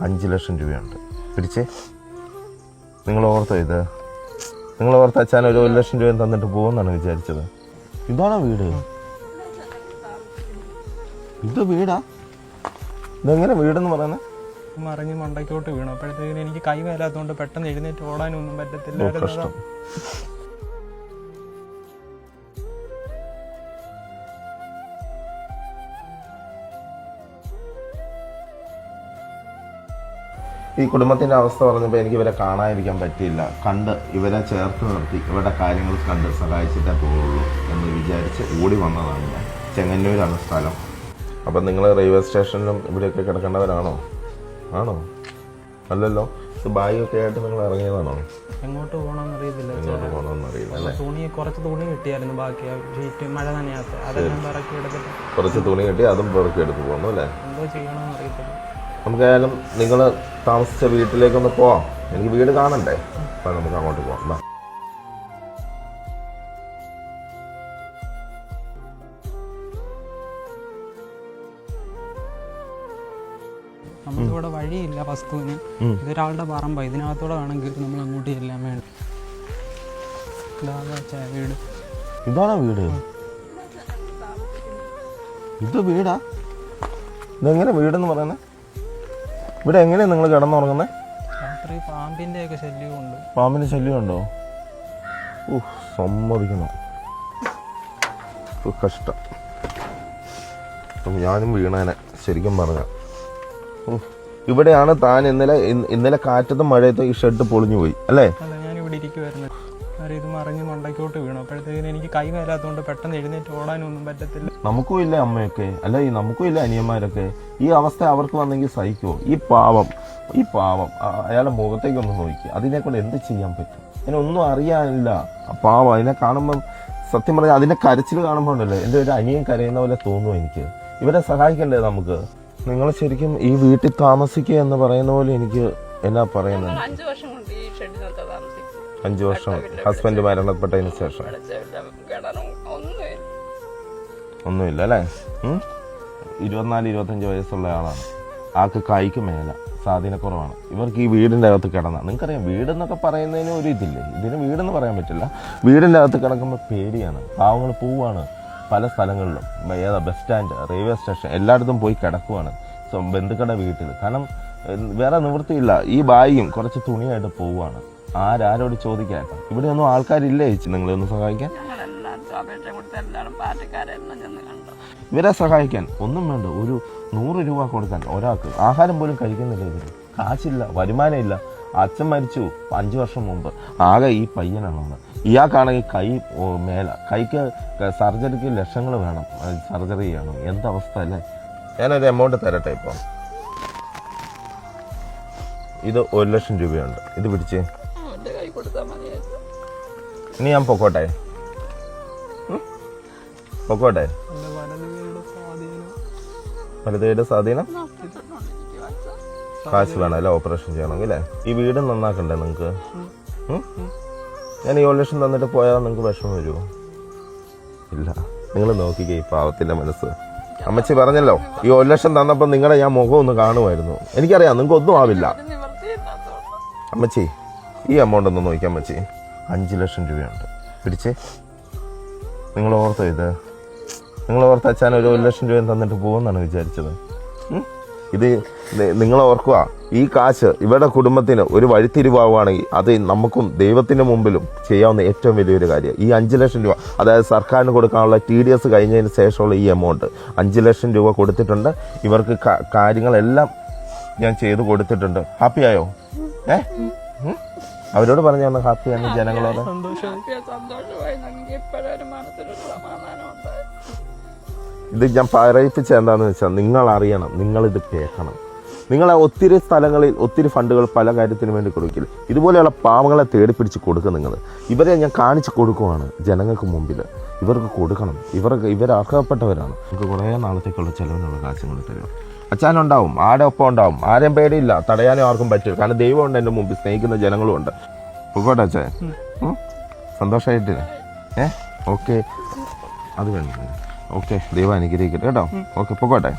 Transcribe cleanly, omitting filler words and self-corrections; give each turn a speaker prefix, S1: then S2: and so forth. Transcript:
S1: 5 ലക്ഷം രൂപയുണ്ട്. പിടിച്ചേ. നിങ്ങൾ ഓർത്തോ ഇത്? നിങ്ങൾ ഓർത്ത് അച്ഛൻ ഒരു 1 ലക്ഷം രൂപ തന്നിട്ട് പോകുമെന്നാണ് വിചാരിച്ചത്? ഇതാണോ വീട്? ഇത് വീടാ? ഇതെങ്ങനെ വീടെന്ന് പറയുന്നത്?
S2: മറിഞ്ഞ് മണ്ടയ്ക്കോട്ട് വീണു. അപ്പോഴത്തേക്കിന് എനിക്ക് കൈ മേലാത്തതുകൊണ്ട് പെട്ടെന്ന് എഴുന്നേറ്റ് ഓടാനൊന്നും പറ്റത്തില്ല.
S1: ഈ കുടുംബത്തിൻ്റെ അവസ്ഥ പറഞ്ഞപ്പോൾ എനിക്ക് ഇവരെ കാണാതിരിക്കാൻ പറ്റിയില്ല. ഇവരെ ചേർത്ത് നിർത്തി ഇവരുടെ കാര്യങ്ങൾ കണ്ട് സഹായിച്ചിട്ടേ പോകുള്ളൂ എന്ന് വിചാരിച്ച് ഓടി വന്നതാണ് ഞാൻ. ചെങ്ങന്നൂരാണ് സ്ഥലം. അപ്പം നിങ്ങൾ റെയിൽവേ സ്റ്റേഷനിലും ഇവിടെയൊക്കെ കിടക്കേണ്ടവരാണോ? ആണോ? അല്ലല്ലോ. ഇത് ബാഗൊക്കെ ആയിട്ട് നിങ്ങൾ ഇറങ്ങിയതാണോ?
S2: എങ്ങോട്ട് പോകണമെന്ന് അറിയത്തില്ല.
S1: എങ്ങോട്ട് പോകണമെന്ന് അറിയില്ല അല്ലേ?
S2: കുറച്ച് തുണി കിട്ടിയായിരുന്നു. ബാക്കി ഷീറ്റ് മഴ നനയാത്ത അതെല്ലാം പിറക്കി എടുത്തിട്ട്
S1: കുറച്ച് തുണി കിട്ടി അതും പിറക്കി എടുത്ത് പോകുന്നു അല്ലേ?
S2: എന്തോ ചെയ്യണമെന്ന് അറിയത്തില്ല.
S1: നമുക്കായാലും നിങ്ങൾ താമസിച്ച വീട്ടിലേക്കൊന്ന് പോവാം. എനിക്ക് വീട് കാണണ്ടേ? അപ്പം നമുക്ക് അങ്ങോട്ട് പോവാം.
S2: നമുക്കിവിടെ വഴിയില്ല വസ്തുവിന്. ഇതൊരാളുടെ പറമ്പ. ഇതിനകത്തൂടെ വേണമെങ്കിൽ നമ്മൾ അങ്ങോട്ട് ചെല്ലാൻ വേണ്ടി. വീട്
S1: ഇതാണോ വീട്? ഇത് വീടാ? ഇതെങ്ങനെ വീടെന്ന് പറയുന്നത്? ഇവിടെ എങ്ങനെയാണ് നിങ്ങൾ കിടന്നുറങ്ങുന്നത്?
S2: രാത്രി പാമ്പിൻ്റെ ഒക്കെ ശല്യമുണ്ട്.
S1: പാമ്പിൻ്റെ ശല്യമുണ്ടോ? സമ്മതിക്കണം. കഷ്ടം. ഞാനും വീണേനെ ശരിക്കും പറഞ്ഞ. ഇവിടെയാണ് താൻ ഇന്നലെ കാറ്റത്തും മഴയത്തും ഈ ഷെഡ് പൊളിഞ്ഞു പോയി അല്ലേ?
S2: അല്ല, ഞാനിവിടെ ഇരിക്കുമായിരുന്നു. ഇത് മറിഞ്ഞ് മണ്ടയ്ക്കോട്ട് വീണു. അപ്പോഴത്തേക്കിന് എനിക്ക് കൈ മേലാത്തതുകൊണ്ട് പെട്ടെന്ന് എഴുന്നേറ്റ് ഓടാനൊന്നും പറ്റത്തില്ല.
S1: നമുക്കും ഇല്ല അമ്മയൊക്കെ അല്ല, ഈ നമുക്കും ഇല്ല അനിയന്മാരൊക്കെ. ഈ അവസ്ഥ അവർക്ക് വന്നെങ്കിൽ സഹിക്കുമോ? ഈ പാവം അയാളുടെ മുഖത്തേക്കൊന്ന് നോക്കി. അതിനെ കൊണ്ട് എന്ത് ചെയ്യാൻ പറ്റും? അതിനൊന്നും അറിയാനില്ല. പാവം അതിനെ കാണുമ്പം സത്യം പറഞ്ഞാൽ അതിന്റെ കരച്ചിൽ കാണുമ്പോൾ ഉണ്ടല്ലോ എൻ്റെ ഒരു അനിയൻ കരയുന്ന പോലെ തോന്നുന്നു എനിക്ക്. ഇവരെ സഹായിക്കണ്ടേ നമുക്ക്? നിങ്ങൾ ശരിക്കും ഈ വീട്ടിൽ താമസിക്കുക എന്ന് പറയുന്ന പോലെ എനിക്ക് എന്നാ പറയുന്നത്? 5 വർഷം ഹസ്ബൻഡ് മരണപ്പെട്ടതിന് ശേഷം ഒന്നുമില്ല അല്ലേ? 24-25 വയസ്സുള്ള ആളാണ്. ആൾക്ക് കൈക്ക് മേല സ്വാധീനക്കുറവാണ്. ഇവർക്ക് ഈ വീടിൻ്റെ അകത്ത് കിടന്ന, നിങ്ങൾക്കറിയാം വീടെന്നൊക്കെ പറയുന്നതിന് ഒരു ഇതില്ലേ, ഇതിന് വീടെന്ന് പറയാൻ പറ്റില്ല. വീടിൻ്റെ അകത്ത് കിടക്കുമ്പോൾ പേടിയാണ്. പാവങ്ങൾ പോവാണ് പല സ്ഥലങ്ങളിലും. ബസ് സ്റ്റാൻഡ്, റെയിൽവേ സ്റ്റേഷൻ എല്ലായിടത്തും പോയി കിടക്കുവാണ് ബന്ധുക്കളുടെ വീട്ടിൽ. കാരണം വേറെ നിവൃത്തിയില്ല. ഈ ബാഗും കുറച്ച് തുണിയായിട്ട് പോവുകയാണ്. ആരോട് ചോദിക്കാൻ? ഇവിടെ ഒന്നും ആൾക്കാരില്ലേ ചേച്ചി നിങ്ങളെ ഒന്ന് സഹായിക്കാൻ? ഇവരെ സഹായിക്കാൻ ഒന്നും വേണ്ട. ഒരു 100 രൂപ കൊടുക്കാൻ ഒരാൾക്ക്. ആഹാരം പോലും കഴിക്കുന്നില്ല ഇവര്. കാശില്ല, വരുമാനമില്ല. അച്ഛൻ മരിച്ചു 5 വർഷം മുമ്പ്. ആകെ ഈ പയ്യനാണ്. ഇയാൾക്കാണെങ്കിൽ കൈ മേല, കൈക്ക് സർജറിക്ക് ലക്ഷങ്ങൾ വേണം. സർജറി ചെയ്യണം. എന്തവസ്ഥ അല്ലേ? ഞാനൊരു എമൗണ്ട് തരട്ടെ. ഇപ്പം ഇത് 1 ലക്ഷം രൂപയുണ്ട്. ഇത് പിടിച്ചേ. ഇനി ഞാൻ പൊക്കോട്ടെ? വലതുകൈയുടെ സ്വാധീനം. കാശ് വേണം അല്ലേ ഓപ്പറേഷൻ ചെയ്യണമെങ്കിൽ അല്ലേ? ഈ വീട് നന്നാക്കണ്ടേ നിങ്ങൾക്ക്? ഞാൻ ഈ 1 ലക്ഷം തന്നിട്ട് പോയാൽ നിങ്ങൾക്ക് വിഷമം വരുമോ? ഇല്ല. നിങ്ങൾ നോക്കിക്കേ ഈ പാവത്തിന്റെ മനസ്സ്. അമ്മച്ചി പറഞ്ഞല്ലോ ഈ 1 ലക്ഷം തന്നപ്പോൾ നിങ്ങളുടെ ഞാൻ മുഖം ഒന്ന് കാണുമായിരുന്നു. എനിക്കറിയാം നിങ്ങൾക്ക് ഒന്നും ആവില്ല. അമ്മച്ചി ഈ എമൗണ്ട് ഒന്ന് നോക്കിയാൽ അമ്മച്ചി. 5 ലക്ഷം രൂപയുണ്ട്. പിടിച്ചേ. നിങ്ങൾ ഓർത്തോ ഇത്? നിങ്ങൾ ഓർത്ത് അച്ഛൻ ഒരു 1 ലക്ഷം രൂപ തന്നിട്ട് പോകുമെന്നാണ് വിചാരിച്ചത്? ഇത് നിങ്ങൾ ഓർക്കുക, ഈ കാശ് ഇവരുടെ കുടുംബത്തിന് ഒരു വഴിത്തിരിവാവുകയാണെങ്കിൽ അത് നമുക്കും ദൈവത്തിന്റെ മുമ്പിലും ചെയ്യാവുന്ന ഏറ്റവും വലിയൊരു കാര്യം. ഈ 5 ലക്ഷം രൂപ, അതായത് സർക്കാരിന് കൊടുക്കാനുള്ള TDS കഴിഞ്ഞതിന് ശേഷമുള്ള ഈ എമൗണ്ട് 5 ലക്ഷം രൂപ കൊടുത്തിട്ടുണ്ട്. ഇവർക്ക് കാര്യങ്ങളെല്ലാം ഞാൻ ചെയ്തു കൊടുത്തിട്ടുണ്ട്. ഹാപ്പിയായോ? അവരോട് പറഞ്ഞു തന്ന ഹാപ്പിയാണ് ജനങ്ങളോട്. ഇത് ഞാൻ പറയിപ്പിച്ച എന്താണെന്ന് വെച്ചാൽ നിങ്ങൾ അറിയണം, നിങ്ങളിത് കേൾക്കണം. നിങ്ങളെ ഒത്തിരി സ്ഥലങ്ങളിൽ ഒത്തിരി ഫണ്ടുകൾ പല കാര്യത്തിന് വേണ്ടി കൊടുക്കില്ല. ഇതുപോലെയുള്ള പാവങ്ങളെ തേടിപ്പിടിച്ച് കൊടുക്കുക. നിങ്ങൾ ഇവരെ ഞാൻ കാണിച്ചു കൊടുക്കുവാണ് ജനങ്ങൾക്ക് മുമ്പിൽ. ഇവർക്ക് കൊടുക്കണം. ഇവർ അർഹപ്പെട്ടവരാണ്. നമുക്ക് കുറേ നാളത്തേക്കുള്ള ചിലവിനുള്ള കാശുകൾ തരുക. അച്ഛനുണ്ടാവും, ആടെ ഒപ്പം ഉണ്ടാവും. ആരെയും പേടിയില്ല, തടയാനും ആർക്കും പറ്റില്ല. കാരണം ദൈവമുണ്ട് എൻ്റെ മുമ്പിൽ, സ്നേഹിക്കുന്ന ജനങ്ങളും ഉണ്ട്. പൊക്കോട്ടെ അച്ഛൻ? സന്തോഷമായിട്ട് ഓക്കെ. അത് വേണ്ട. ഓക്കെ, ദൈവം അനുഗ്രഹിക്കട്ടെ കേട്ടോ. ഓക്കെ, പൊക്കോട്ടെ.